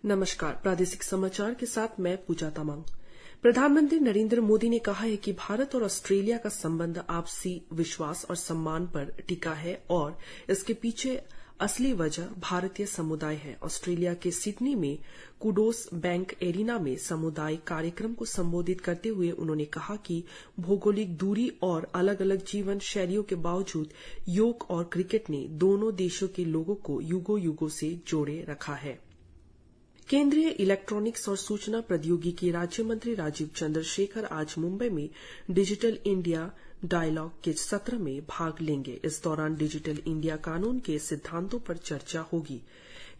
नमस्कार। प्रादेशिक समाचार के साथ मैं पूजा तमांग। प्रधानमंत्री नरेंद्र मोदी ने कहा है कि भारत और ऑस्ट्रेलिया का संबंध आपसी विश्वास और सम्मान पर टिका है और इसके पीछे असली वजह भारतीय समुदाय है। ऑस्ट्रेलिया के सिडनी में कुडोस बैंक एरिना में समुदाय कार्यक्रम को संबोधित करते हुए उन्होंने कहा कि भौगोलिक दूरी और अलग अलग जीवन शैलियों के बावजूद योग और क्रिकेट ने दोनों देशों के लोगों को युगों युगों से जोड़े रखा है। केंद्रीय इलेक्ट्रॉनिक्स और सूचना प्रौद्योगिकी राज्य मंत्री राजीव चंद्रशेखर आज मुंबई में डिजिटल इंडिया डायलॉग के सत्र में भाग लेंगे। इस दौरान डिजिटल इंडिया कानून के सिद्धांतों पर चर्चा होगी।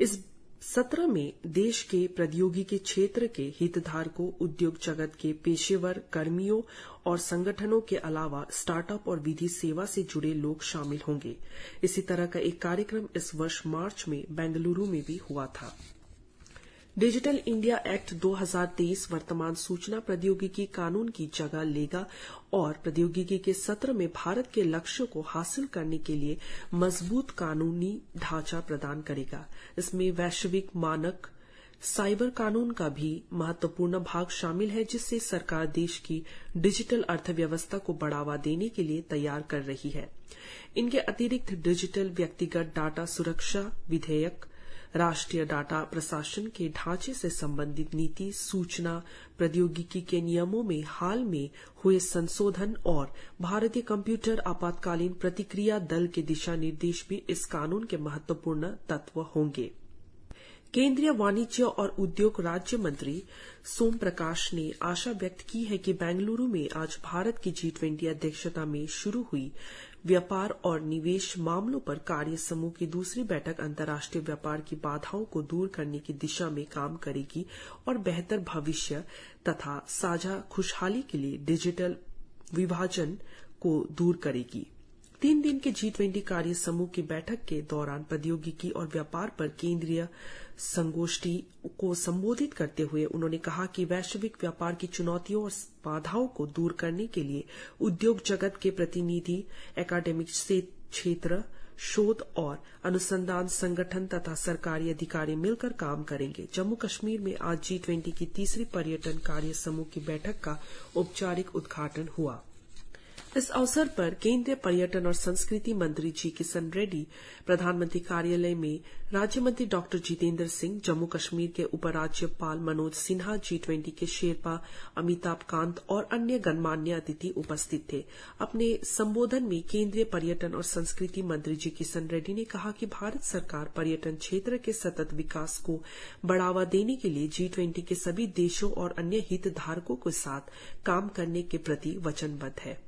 इस सत्र में देश के प्रौद्योगिकी क्षेत्र के हितधारकों, उद्योग जगत के पेशेवर, कर्मियों और संगठनों के अलावा स्टार्टअप और विधि सेवा से जुड़े लोग शामिल होंगे। इसी तरह का एक कार्यक्रम इस वर्ष मार्च में बेंगलुरु में भी हुआ था। डिजिटल इंडिया एक्ट 2023 वर्तमान सूचना प्रौद्योगिकी कानून की जगह लेगा और प्रौद्योगिकी के सत्र में भारत के लक्ष्यों को हासिल करने के लिए मजबूत कानूनी ढांचा प्रदान करेगा। इसमें वैश्विक मानक साइबर कानून का भी महत्वपूर्ण भाग शामिल है, जिससे सरकार देश की डिजिटल अर्थव्यवस्था को बढ़ावा देने के लिए तैयार कर रही है। इनके अतिरिक्त डिजिटल व्यक्तिगत डाटा सुरक्षा विधेयक, राष्ट्रीय डाटा प्रशासन के ढांचे से संबंधित नीति, सूचना प्रौद्योगिकी के नियमों में हाल में हुए संशोधन और भारतीय कंप्यूटर आपातकालीन प्रतिक्रिया दल के दिशा निर्देश भी इस कानून के महत्वपूर्ण तत्व होंगे। केंद्रीय वाणिज्य और उद्योग राज्य मंत्री सोम प्रकाश ने आशा व्यक्त की है कि बेंगलुरु में आज भारत की G20 अध्यक्षता में शुरू हुई व्यापार और निवेश मामलों पर कार्य समूह की दूसरी बैठक अंतर्राष्ट्रीय व्यापार की बाधाओं को दूर करने की दिशा में काम करेगी और बेहतर भविष्य तथा साझा खुशहाली के लिए डिजिटल विभाजन को दूर करेगी। 3 दिन के G20 कार्य समूह की बैठक के दौरान प्रौद्योगिकी और व्यापार पर केंद्रीय संगोष्ठी को संबोधित करते हुए उन्होंने कहा कि वैश्विक व्यापार की चुनौतियों और बाधाओं को दूर करने के लिए उद्योग जगत के प्रतिनिधि, एकेडमिक क्षेत्र, शोध और अनुसंधान संगठन तथा सरकारी अधिकारी मिलकर काम करेंगे। जम्मू कश्मीर में आज G20 की तीसरी पर्यटन कार्य समूह की बैठक का औपचारिक उद्घाटन हुआ। इस अवसर पर केंद्रीय पर्यटन और संस्कृति मंत्री जी किशन रेड्डी, प्रधानमंत्री कार्यालय में राज्य मंत्री डॉक्टर जितेंद्र सिंह, जम्मू कश्मीर के उपराज्यपाल मनोज सिन्हा, G20 के शेरपा अमिताभ कांत और अन्य गणमान्य अतिथि उपस्थित थे। अपने संबोधन में केंद्रीय पर्यटन और संस्कृति मंत्री जी किशन रेड्डी ने कहा कि भारत सरकार पर्यटन क्षेत्र के सतत विकास को बढ़ावा देने के लिए G20 के सभी देशों और अन्य हितधारकों के साथ काम करने के प्रति वचनबद्ध है।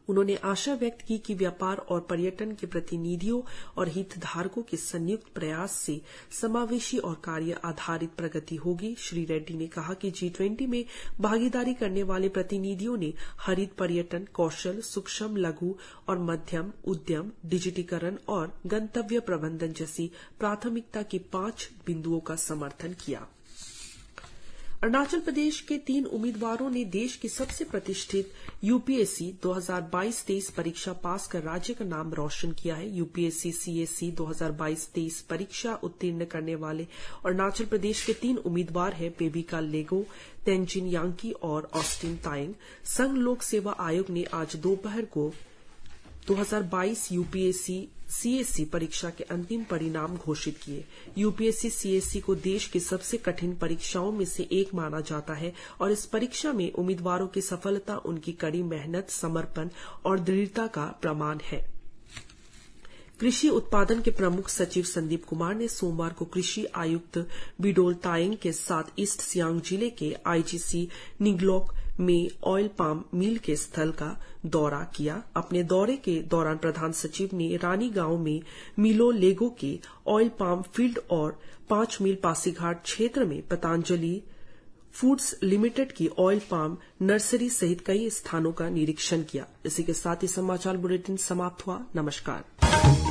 उन्होंने आशा व्यक्त की कि व्यापार और पर्यटन के प्रतिनिधियों और हितधारकों के संयुक्त प्रयास से समावेशी और कार्य आधारित प्रगति होगी। श्री रेड्डी ने कहा कि G20 में भागीदारी करने वाले प्रतिनिधियों ने हरित पर्यटन, कौशल, सूक्ष्म, लघु और मध्यम उद्यम, डिजिटीकरण और गंतव्य प्रबंधन जैसी प्राथमिकता के 5 बिंदुओं का समर्थन किया। अरुणाचल प्रदेश के 3 उम्मीदवारों ने देश की सबसे प्रतिष्ठित यूपीएससी 2022-23 परीक्षा पास कर राज्य का नाम रोशन किया है। यूपीएससी सीएससी 2022-23 परीक्षा उत्तीर्ण करने वाले अरुणाचल प्रदेश के 3 उम्मीदवार हैं बेबिका लेगो, तेंजिन यांकी और ऑस्टिन तायंग। संघ लोक सेवा आयोग ने आज दोपहर को 2022 यूपीएससी सीएससी परीक्षा के अंतिम परिणाम घोषित किए। यूपीएससी सीएससी को देश की सबसे कठिन परीक्षाओं में से एक माना जाता है और इस परीक्षा में उम्मीदवारों की सफलता उनकी कड़ी मेहनत, समर्पण और दृढ़ता का प्रमाण है। कृषि उत्पादन के प्रमुख सचिव संदीप कुमार ने सोमवार को कृषि आयुक्त बिडोल तायंग के साथ ईस्ट सियांग जिले के आईजीसी निगलोक में ऑयल पाम मिल के स्थल का दौरा किया। अपने दौरे के दौरान प्रधान सचिव ने रानी गांव में मिलो लेगो के ऑयल पाम फील्ड और 5 मील पासीघाट क्षेत्र में पतंजलि फूड्स लिमिटेड की ऑयल पाम नर्सरी सहित कई स्थानों का निरीक्षण किया। इसी के साथ ही समाचार बुलेटिन समाप्त हुआ। नमस्कार।